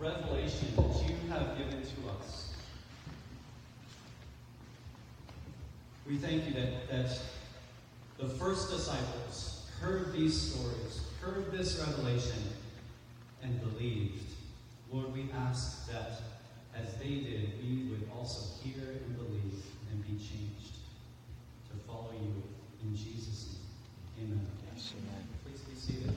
revelation that you have given to us. We thank you that the first disciples heard these stories, heard this revelation, and believed. Lord, we ask that as they did, we would also hear and believe and be changed to follow you in Jesus' name. Amen. Yes, amen. Please be seated.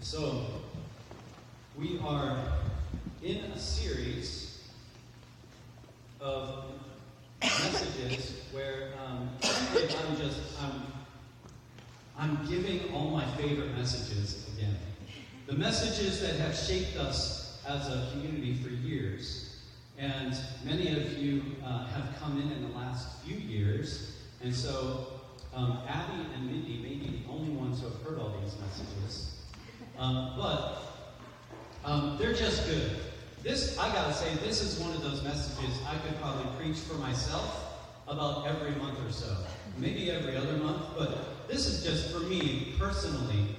So, we are in a series of messages where I'm giving all my favorite messages again. The messages that have shaped us as a community for years. And many of you have come in the last few years. And so Abby and Mindy may be the only ones who have heard all these messages. But they're just good. I gotta say, this is one of those messages I could probably preach for myself about every month or so. Maybe every other month, but this is just, for me, personally,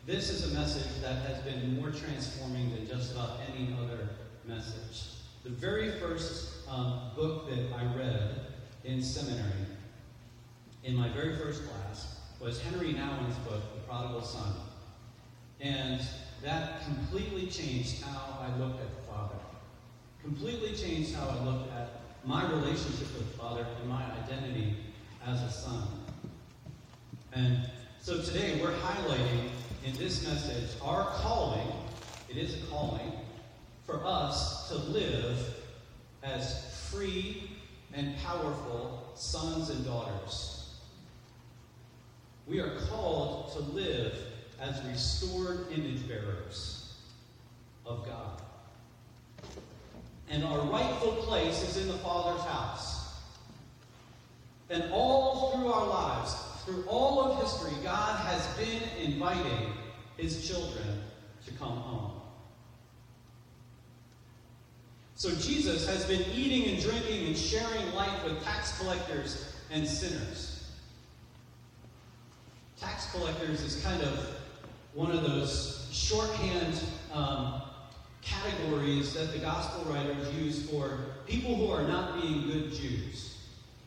this is a message that has been more transforming than just about any other message. The very first book that I read in seminary, in my very first class, was Henry Nouwen's book, The Prodigal Son. And that completely changed how I looked at the Father. Completely changed how I looked at my relationship with the Father and my identity as a son. And so today we're highlighting in this message our calling. It is a calling for us to live as free and powerful sons and daughters. We are called to live as restored image bearers of God. And our rightful place is in the Father's house. And all through our lives, through all of history, God has been inviting his children to come home. So Jesus has been eating and drinking and sharing life with tax collectors and sinners. Tax collectors is kind of one of those shorthand categories that the gospel writers use for people who are not being good Jews.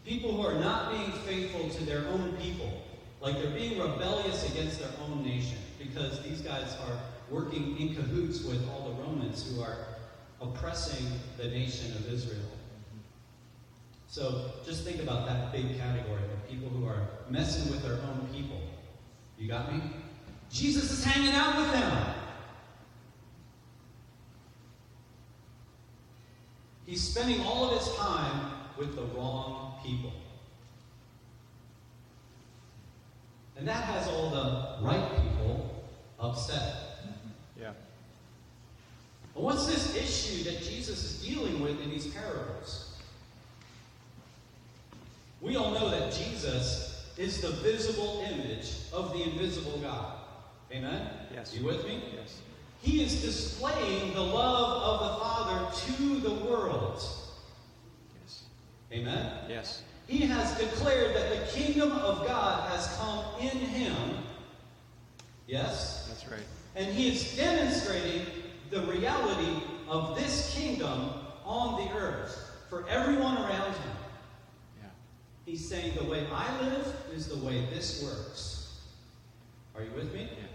People who are not being faithful to their own people. Like they're being rebellious against their own nation. Because these guys are working in cahoots with all the Romans who are oppressing the nation of Israel. So just think about that big category of people who are messing with their own people. You got me? Jesus is hanging out with them. He's spending all of his time with the wrong people. And that has all the right people upset. Yeah. But what's this issue that Jesus is dealing with in these parables? We all know that Jesus is the visible image of the invisible God. Amen? Yes. You with me? Yes. He is displaying the love of the Father to the world. Yes. Amen? Yes. He has declared that the kingdom of God has come in him. Yes? That's right. And he is demonstrating the reality of this kingdom on the earth for everyone around him. Yeah. He's saying the way I live is the way this works. Are you with me? Yeah.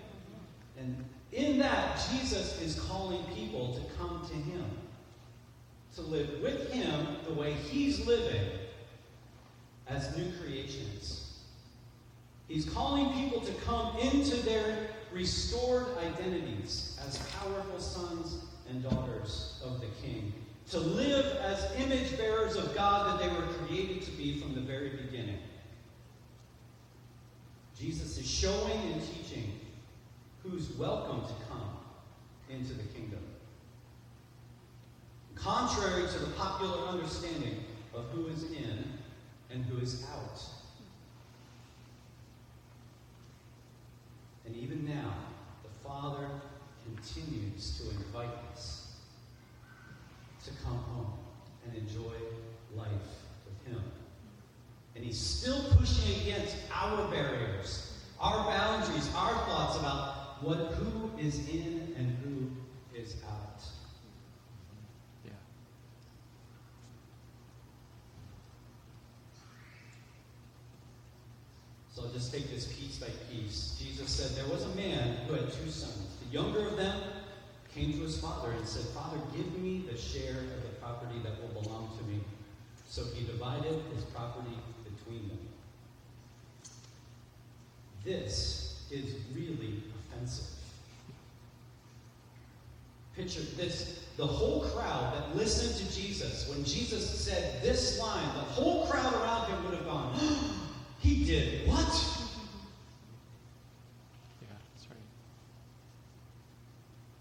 And in that, Jesus is calling people to come to him. To live with him the way he's living as new creations. He's calling people to come into their restored identities as powerful sons and daughters of the King. To live as image bearers of God that they were created to be from the very beginning. Jesus is showing and teaching who's welcome to come into the kingdom. Contrary to the popular understanding of who is in and who is out. And even now, the Father continues to invite us to come home and enjoy life with him. And he's still pushing against our barriers, our boundaries. who is in and who is out. Yeah. So I'll just take this piece by piece. Jesus said there was a man who had 2 sons. The younger of them came to his father and said, "Father, give me the share of the property that will belong to me." So he divided his property between them. This is really offensive. Picture this. The whole crowd that listened to Jesus, when Jesus said this line, the whole crowd around him would have gone, "He did what?" Yeah, that's right.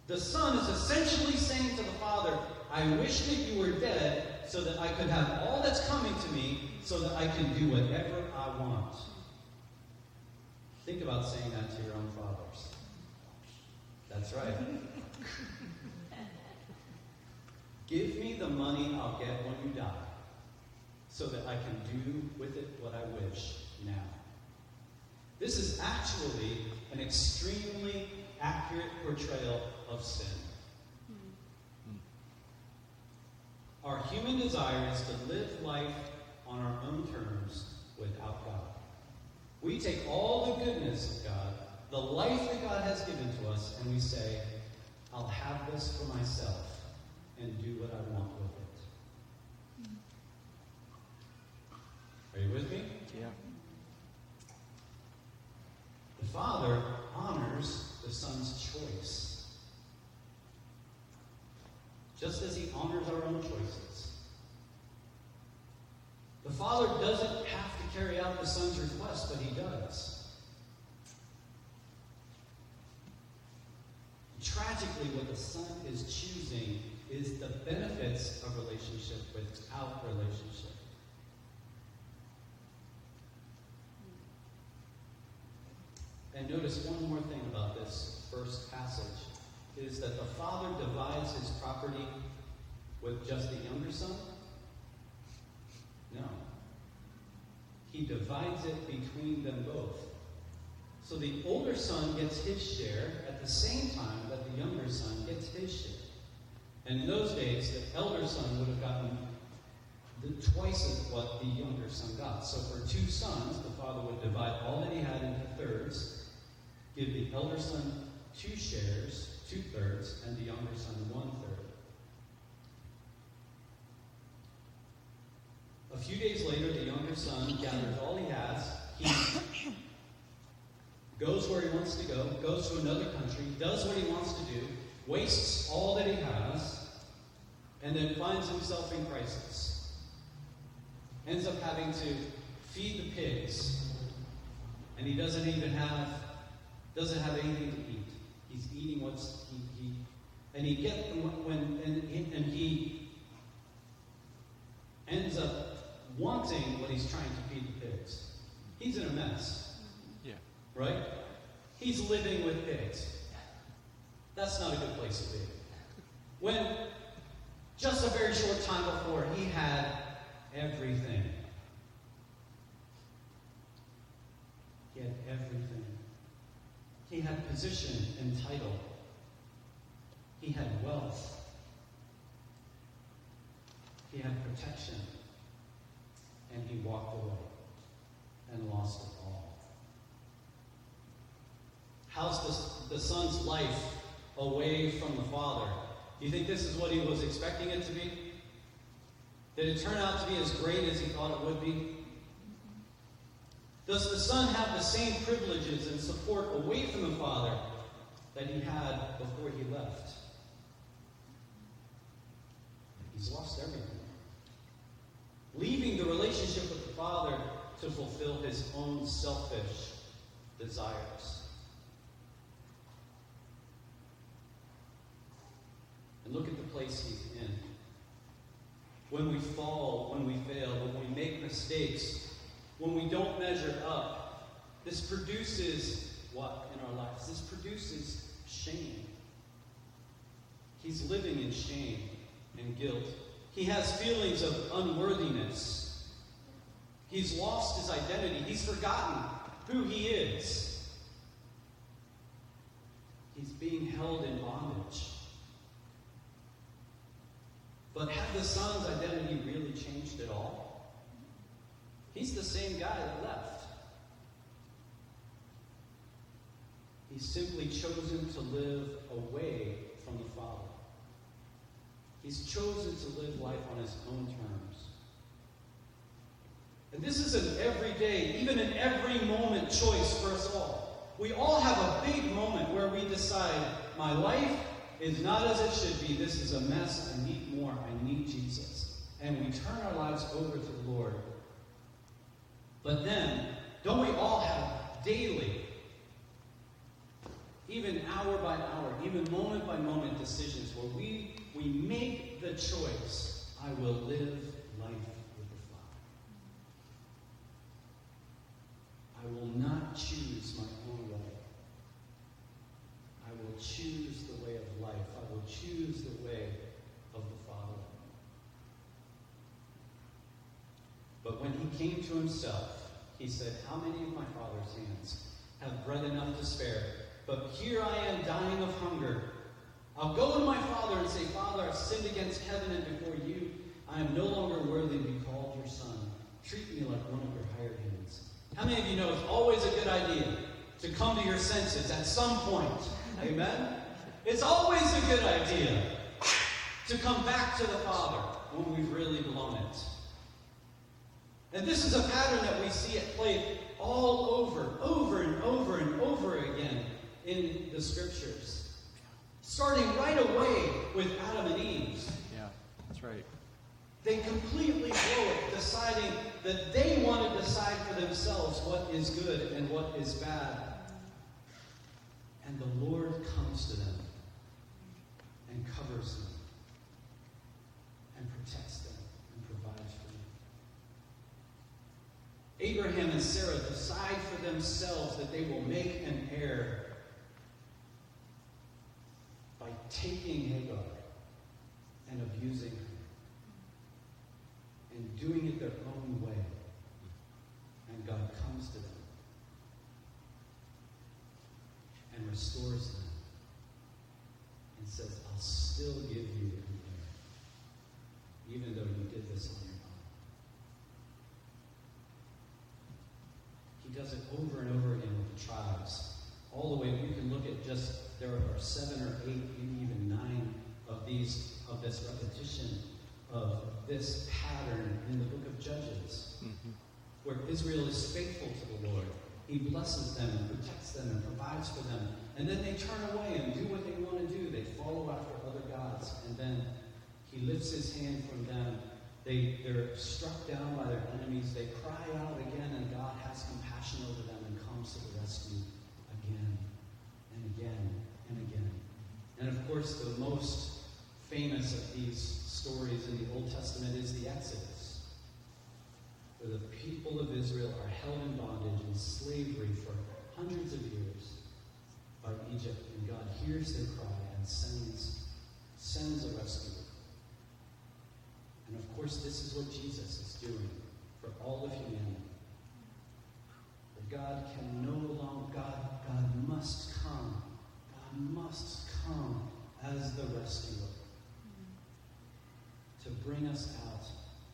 The son is essentially saying to the father, "I wish that you were dead so that I could have all that's coming to me so that I can do whatever I want." Think about saying that to your own fathers. That's right. "Give me the money I'll get when you die so that I can do with it what I wish now." This is actually an extremely accurate portrayal of sin. Our human desire is to live life on our own terms without God. We take all the goodness of God, the life that God has given to us, and we say, "I'll have this for myself and do what I want with it." Are you with me? Yeah. The Father honors the Son's choice, just as He honors our own choices. The Father doesn't have to carry out the Son's request, but He does. Tragically, what the Son is choosing is the benefits of relationship without relationship. And notice one more thing about this first passage, is that the Father divides His property with just the younger son? No. He divides it between them both. So the older son gets his share at the same time that the younger son gets his share. And in those days, the elder son would have gotten twice as what the younger son got. So for 2 sons, the father would divide all that he had into thirds, give the elder son 2 shares, 2/3, and the younger son 1/3. A few days later, the younger son gathers all he has. He goes where he wants to go, goes to another country, does what he wants to do, wastes all that he has, and then finds himself in crisis. Ends up having to feed the pigs, and he doesn't have anything to eat. He's eating he ends up wanting what he's trying to feed the pigs. He's in a mess. Yeah. Right? He's living with pigs. That's not a good place to be. When just a very short time before, he had everything. He had everything. He had position and title. He had wealth. He had protection. And he walked away and lost it all. How's the son's life away from the father? Do you think this is what he was expecting it to be? Did it turn out to be as great as he thought it would be? Does the son have the same privileges and support away from the father that he had before he left? He's lost everything. Leaving the relationship with the father to fulfill his own selfish desires. And look at the place he's in. When we fall, when we fail, when we make mistakes, when we don't measure up, this produces what in our lives? This produces shame. He's living in shame and guilt. He has feelings of unworthiness. He's lost his identity. He's forgotten who he is. But had the son's identity really changed at all? He's the same guy that left. He's simply chosen to live away from the Father. He's chosen to live life on his own terms. And this is an everyday, even an every moment choice for us all. We all have a big moment where we decide, my life is not as it should be. This is a mess. I need more. I need Jesus. And we turn our lives over to the Lord. But then, don't we all have daily, even hour by hour, even moment by moment decisions where we make the choice, I will live life with the Father. I will not choose my own way. I will choose the way of life. I will choose the way of the Father. But when he came to himself, he said, how many of my Father's hands have bread enough to spare? But here I am dying of hunger. I'll go to my Father and say, Father, I've sinned against heaven and before you. I am no longer worthy to be called your son. Treat me like one of your hired hands. How many of you know it's always a good idea to come to your senses at some point? Amen? It's always a good idea to come back to the Father when we've really blown it. And this is a pattern that we see at play all over and over again in the Scriptures. Starting right away with Adam and Eve. Yeah, that's right. They completely blow it, deciding that they want to decide for themselves what is good and what is bad. And the Lord comes to them and covers them and protects them and provides for them. Abraham and Sarah decide for themselves that they will make an heir by taking Hagar and abusing her and doing it their own way. And God comes to them and restores them and says, I'll still give you an heir, even though you did this on your own. He does it over and over again with the tribes. All the way, we can look at just, there are 7 or 8, maybe even 9 of this repetition of this pattern in the book of Judges, where Israel is faithful to the Lord. He blesses them and protects them and provides for them. And then they turn away and do what they want to do. They follow after other gods. And then he lifts his hand from them. They're struck down by their enemies. They cry out again, and God has compassion over them and comes to the rescue again and again and again. And of course, the most famous of these stories in the Old Testament is the Exodus, where the people of Israel are held in bondage and slavery for hundreds of years by Egypt, and God hears their cry and sends a rescuer. And of course, this is what Jesus is doing for all of humanity. Where God can no longer, God must come. God must come as the rescuer to bring us out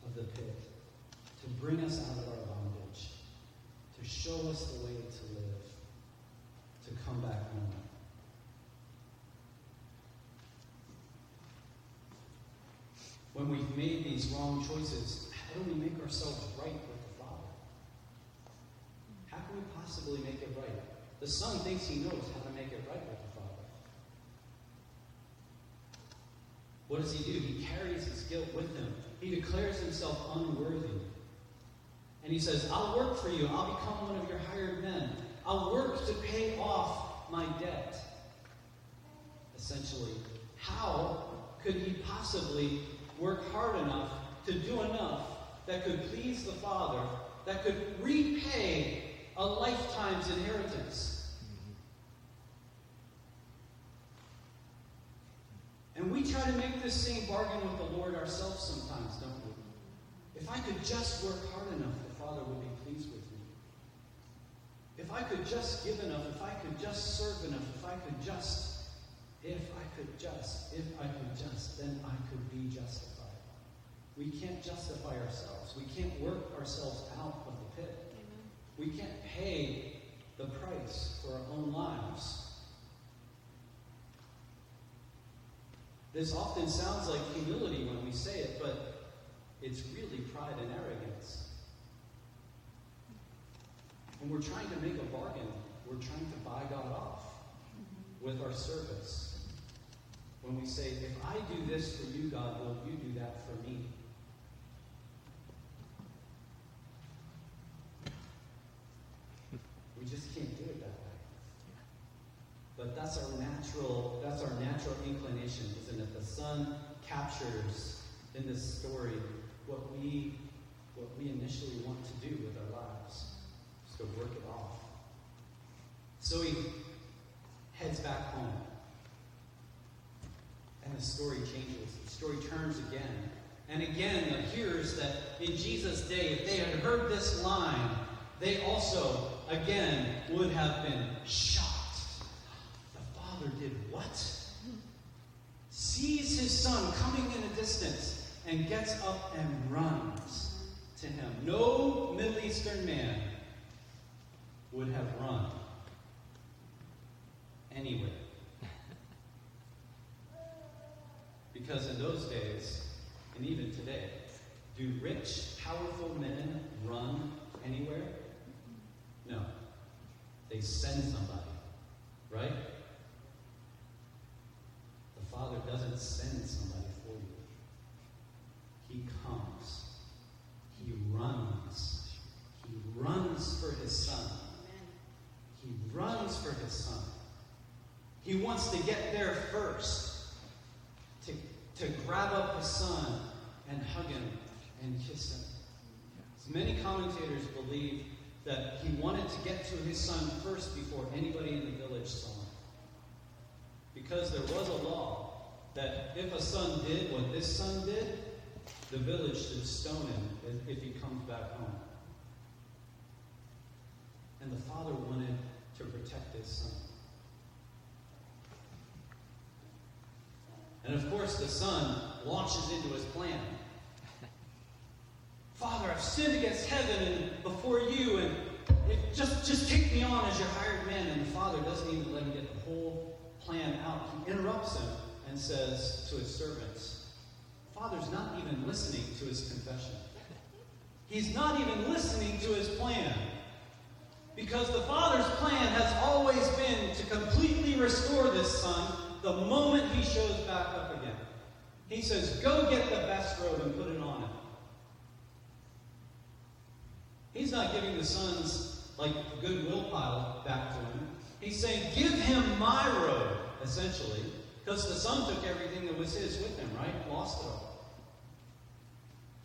of the pit, to bring us out of our bondage, to show us the way to live, to come back home. When we've made these wrong choices, how do we make ourselves right with the Father? How can we possibly make it right? The Son thinks he knows how to make it right with the Father. What does he do? He carries his guilt with him. He declares himself unworthy. And he says, I'll work for you. I'll become one of your hired men. I'll work to pay off my debt. Essentially, how could he possibly work hard enough to do enough that could please the Father, that could repay a lifetime's inheritance? And we try to make this same bargain with the Lord ourselves sometimes, don't we? If I could just work hard enough, the Father would be pleased with me. If I could just give enough, if I could just serve enough, if I could just, then I could be justified. We can't justify ourselves. We can't work ourselves out of the pit. Amen. We can't pay the price for our own lives. This often sounds like humility when we say it, but it's really pride and arrogance. And we're trying to make a bargain. We're trying to buy God off with our service. When we say, if I do this for you, God, will you do that for me? We just can't do it that way. But that's our natural inclination, isn't it? The Son captures in this story what we initially want to do with our lives. Just to work it off. So he heads back home. And the story changes. The story turns again. And again, the hearers that in Jesus' day, if they had heard this line, they also, again, would have been shocked. The father did what? Sees his son coming in a distance and gets up and runs to him. No Middle Eastern man would have run anywhere. Because in those days, and even today, do rich, powerful men run anywhere? No. They send somebody, right? The Father doesn't send somebody for you. He comes. He runs. He runs for his son. He runs for his son. He wants to get there first. To grab up his son and hug him and kiss him. So many commentators believe that he wanted to get to his son first before anybody in the village saw him. Because there was a law that if a son did what this son did, the village should stone him if he comes back home. And the father wanted to protect his son. And of course, the son launches into his plan. Father, I've sinned against heaven and before you, and just take me on as your hired man. And the father doesn't even let him get the whole plan out. He interrupts him and says to his servants, Father's not even listening to his confession. He's not even listening to his plan. Because the father's plan has always been to completely restore this son the moment he shows back up again. He says, go get the best robe and put it on him. He's not giving the son's goodwill pile back to him. He's saying, give him my robe, essentially. Because the son took everything that was his with him, right? Lost it all.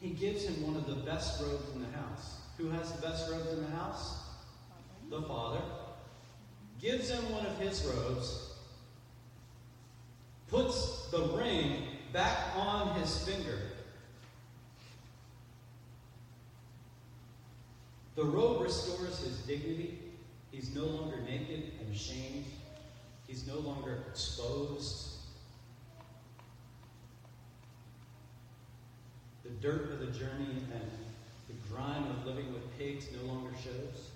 He gives him one of the best robes in the house. Who has the best robes in the house? The father. Gives him one of his robes. Puts the ring back on his finger. The robe restores his dignity. He's no longer naked and ashamed. He's no longer exposed. The dirt of the journey and the grime of living with pigs no longer shows.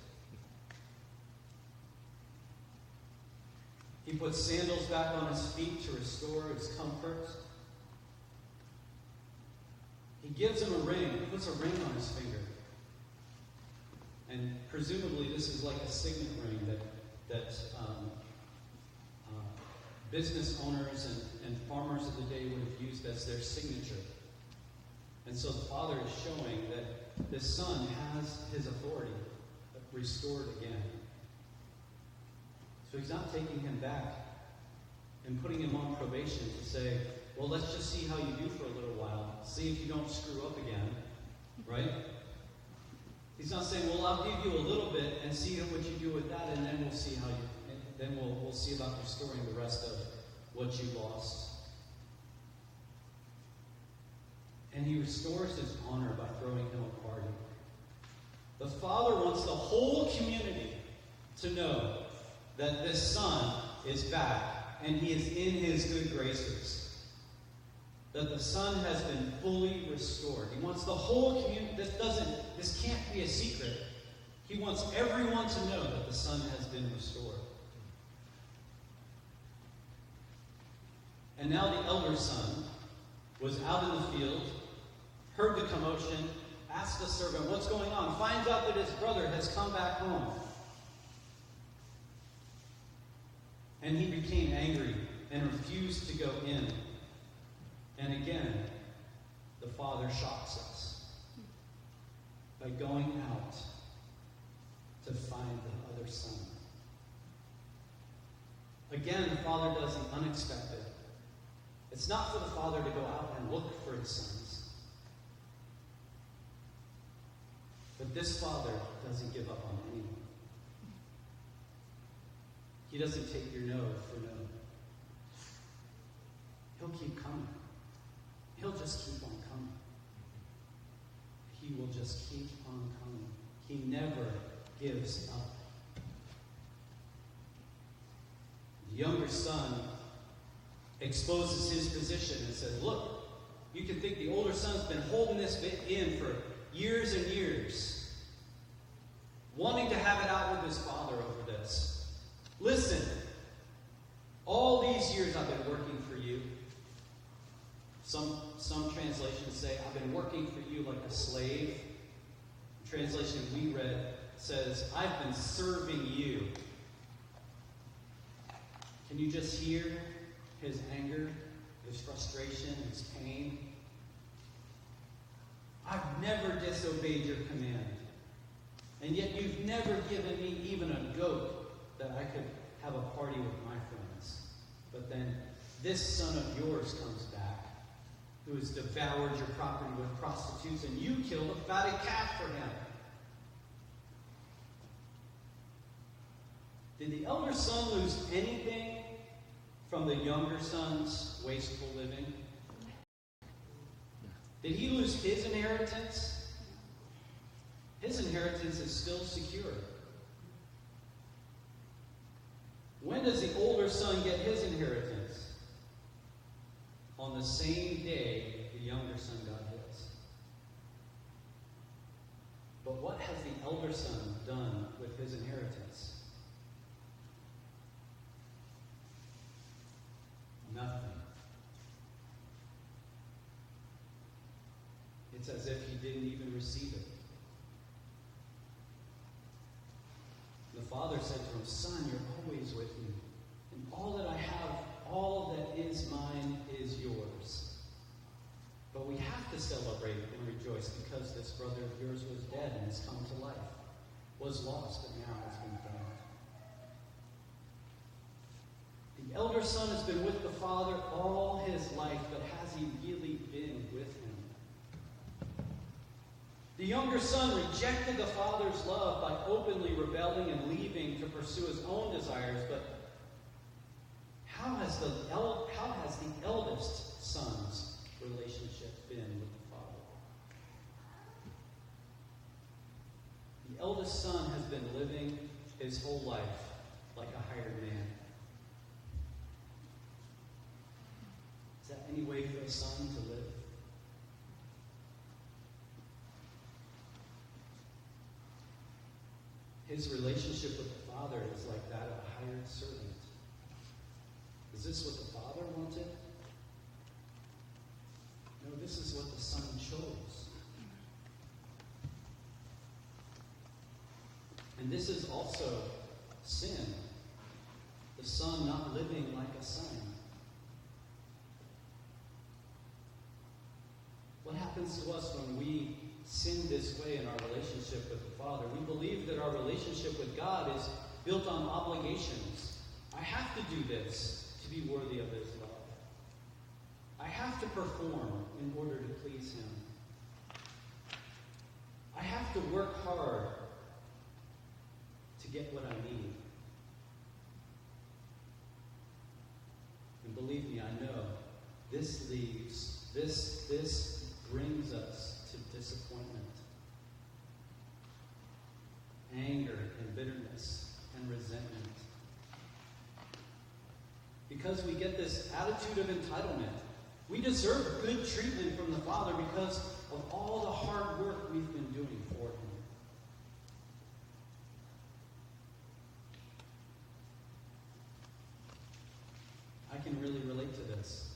He puts sandals back on his feet to restore his comfort. He gives him a ring. He puts a ring on his finger. And presumably this is like a signet ring that business owners and farmers of the day would have used as their signature. And so the father is showing that this son has his authority restored again. So he's not taking him back and putting him on probation to say, well, let's just see how you do for a little while. See if you don't screw up again. Right? He's not saying, well, I'll give you a little bit and see what you do with that, and then we'll see how you, and then we'll see about restoring the rest of what you lost. And he restores his honor by throwing him a party. The father wants the whole community to know that this son is back and he is in his good graces. that the son has been fully restored. He wants the whole community. This can't be a secret. He wants everyone to know that the son has been restored. And now the elder son was out in the field, heard the commotion, asked the servant, "What's going on?" Finds out that his brother has come back home. And he became angry and refused to go in. And again, the father shocks us by going out to find the other son. Again, the father does the unexpected. It's not for the father to go out and look for his sons. But this father doesn't give up on anyone. He doesn't take your no for no. He'll keep coming. He'll just keep on coming. He will just keep on coming. He never gives up. The younger son exposes his position and says, "Look, you can think the older son's been holding this bit in for years and years, wanting to have it out with his father over this. Listen, all these years I've been working for you." Some translations say, "I've been working for you like a slave." The translation we read says, "I've been serving you." Can you just hear his anger, his frustration, his pain? "I've never disobeyed your command, and yet you've never given me even a goat that I could have a party with my friends. But then this son of yours comes back, who has devoured your property with prostitutes, and you killed a fatted calf for him." Did the elder son lose anything from the younger son's wasteful living? Did he lose his inheritance? His inheritance is still secure. When does the older son get his inheritance? On the same day the younger son got his. But what has the elder son done with his inheritance? Nothing. It's as if he didn't even receive it. The father said to him, "Son, you're always with me, and all that I have, all that is mine, is yours. But we have to celebrate and rejoice because this brother of yours was dead and has come to life, was lost but now has been found." The elder son has been with the father all his life, but has he really been with him? The younger son rejected the father's love by openly rebelling and leaving to pursue his own desires, but how has the eldest son's relationship been with the father? The eldest son has been living his whole life like a hired man. Is that any way for a son to live? His relationship with the father is like that of a hired servant. Is this what the father wanted? No, this is what the son chose. And this is also sin. The son not living like a son. What happens to us when we sin this way in our relationship with the Father? We believe that our relationship with God is built on obligations. I have to do this to be worthy of His love. I have to perform in order to please Him. I have to work hard to get what I need. And believe me, I know this brings us to disappointment, anger and bitterness and resentment. Because we get this attitude of entitlement. We deserve good treatment from the Father because of all the hard work we've been doing for Him. I can really relate to this.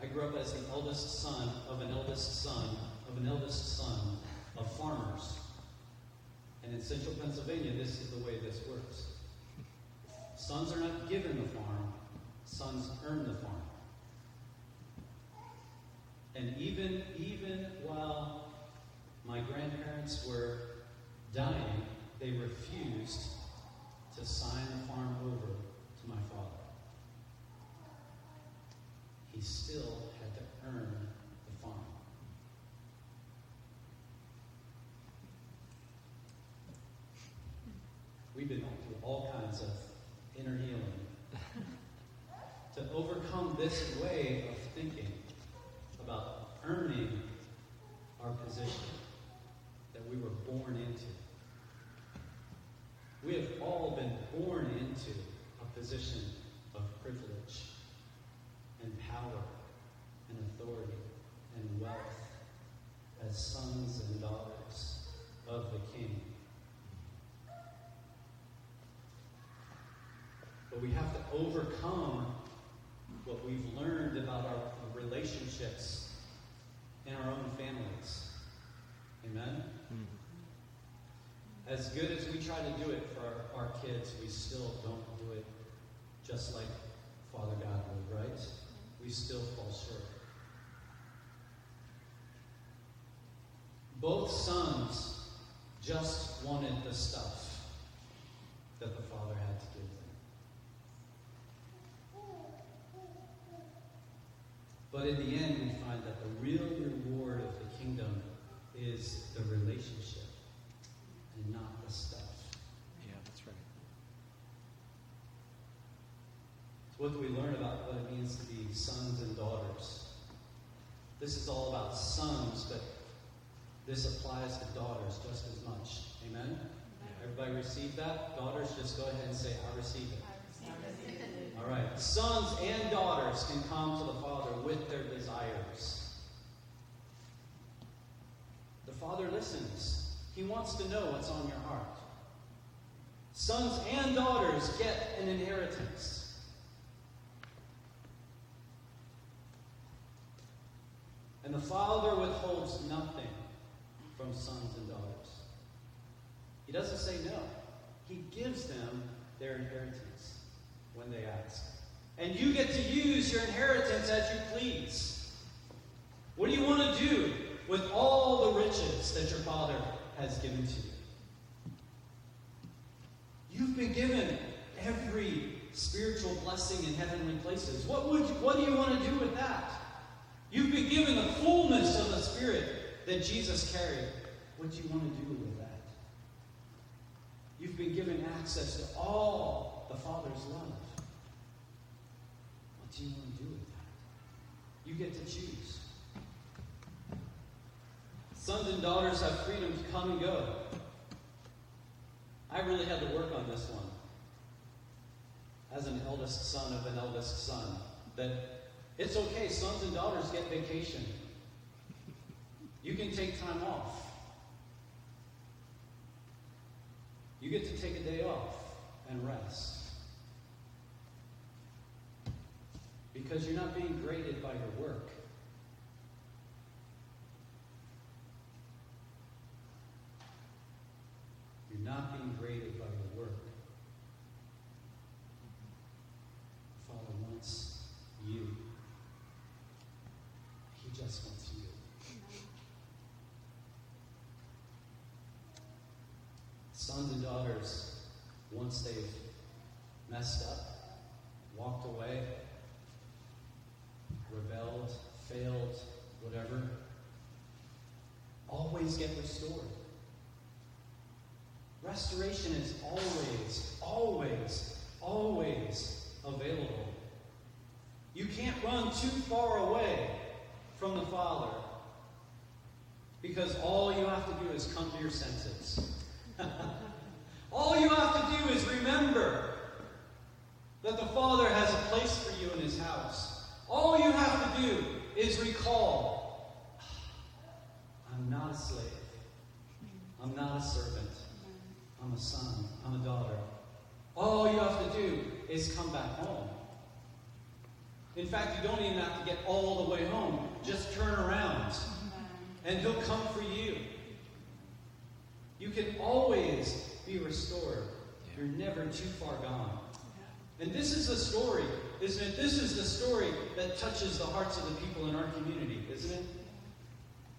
I grew up as the eldest son of an eldest son of an eldest son of farmers. And in central Pennsylvania, this is the way this works. Sons are not given the farm, sons earn the farm. And even while my grandparents were dying, they refused to sign the farm over to my father. He still had to earn the farm. We've been through all kinds of inner healing to overcome this way of thinking about earning our position that we were born into. We have all been born into a position of privilege and power and authority and wealth as sons and daughters of the King. But we have to overcome what we've learned about our relationships in our own families. Amen? Mm-hmm. As good as we try to do it for our kids, we still don't do it just like Father God would, right? We still fall short. Both sons just wanted the stuff that the Father had to give them. But in the end, we find that the real reward of the kingdom is the relationship and not the stuff. Yeah, that's right. So what do we learn about what it means to be sons and daughters? This is all about sons, but this applies to daughters just as much. Amen? Everybody receive that? Daughters, just go ahead and say, I receive it. All right. Sons and daughters can come to the Father with their desires. The Father listens. He wants to know what's on your heart. Sons and daughters get an inheritance. And the Father withholds nothing from sons and daughters. He doesn't say no. He gives them their inheritance when they ask. And you get to use your inheritance as you please. What do you want to do with all the riches that your Father has given to you? You've been given every spiritual blessing in heavenly places. What do you want to do with that? You've been given the fullness of the Spirit that Jesus carried. What do you want to do with that? You've been given access to all the Father's love. What do you want to do with that? You get to choose. Sons and daughters have freedom to come and go. I really had to work on this one. As an eldest son of an eldest son, that it's okay, sons and daughters get vacation. You can take time off. You get to take a day off and rest. Because you're not being graded by your work. You're not being graded by your work. The Father wants you. He just wants you. Sons and daughters, once they've messed up, walked away, rebelled, failed, whatever, always get restored. Restoration is always available. You can't run too far away from the Father because all you have to do is come to your senses. All you have to do is remember that the Father has a place for you in His house. to do is recall, I'm not a slave. I'm not a servant. I'm a son. I'm a daughter. All you have to do is come back home. In fact, you don't even have to get all the way home. Just turn around, and he'll come for you. You can always be restored. You're never too far gone. And this is the story, isn't it? This is the story that touches the hearts of the people in our community, isn't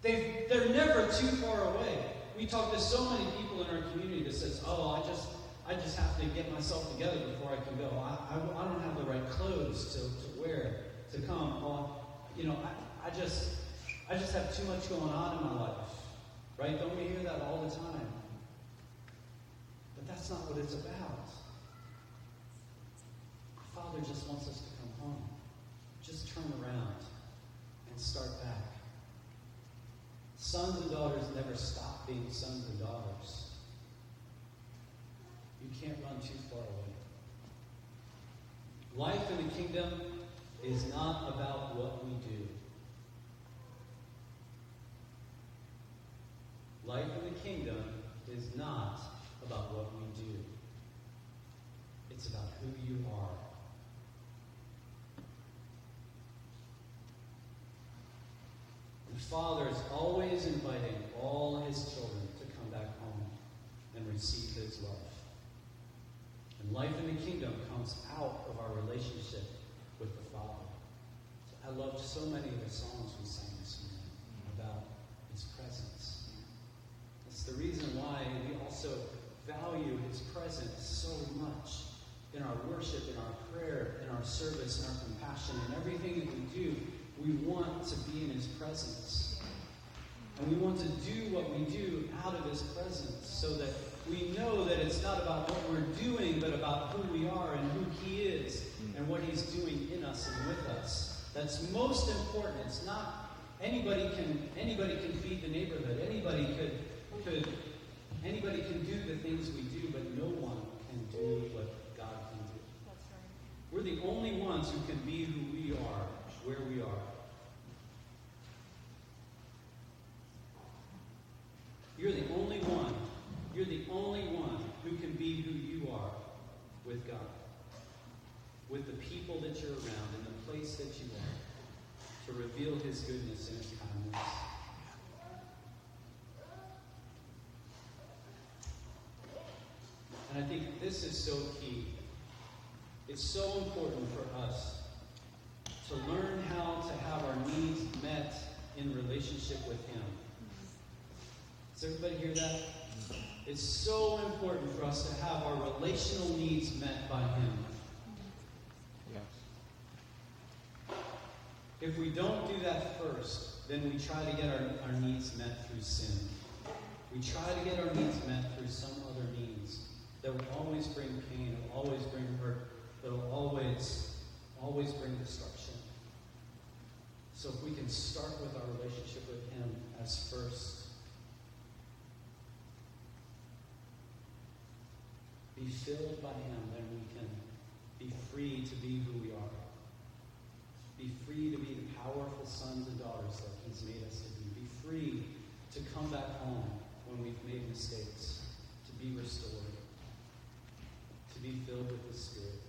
it? They're never too far away. We talk to so many people in our community that says, oh, I just have to get myself together before I can go. I don't have the right clothes to wear to come. I just have too much going on in my life. Right? Don't we hear that all the time? But that's not what it's about. Father just wants us to come home. Just turn around and start back. Sons and daughters never stop being sons and daughters. You can't run too far away. Life in the kingdom is not about what we do. Life in the kingdom is not about what we do. It's about who you are. The Father is always inviting all his children to come back home and receive his love. And life in the kingdom comes out of our relationship with the Father. I loved so many of the songs we sang this morning about his presence. It's the reason why we also value his presence so much in our worship, in our prayer, in our service, in our compassion, in everything that we do. We want to be in his presence. And we want to do what we do out of his presence so that we know that it's not about what we're doing, but about who we are and who he is and what he's doing in us and with us. That's most important. It's not anybody can feed the neighborhood. Anybody can do the things we do, but no one can do what God can do. That's right. We're the only ones who can be who we are, where we are. You're the only one. You're the only one who can be who you are with God, with the people that you're around, in the place that you are, to reveal his goodness and his kindness. And I think this is so key. It's so important for us to learn how to have our needs met in relationship with him. Does everybody hear that? It's so important for us to have our relational needs met by him. Yes. If we don't do that first, then we try to get our needs met through sin. We try to get our needs met through some other means that will always bring pain, that will always bring hurt, that will always bring destruction. So if we can start with our relationship with him as first, be filled by him, then we can be free to be who we are. Be free to be the powerful sons and daughters that he's made us to be. Be free to come back home when we've made mistakes. To be restored. To be filled with the Spirit.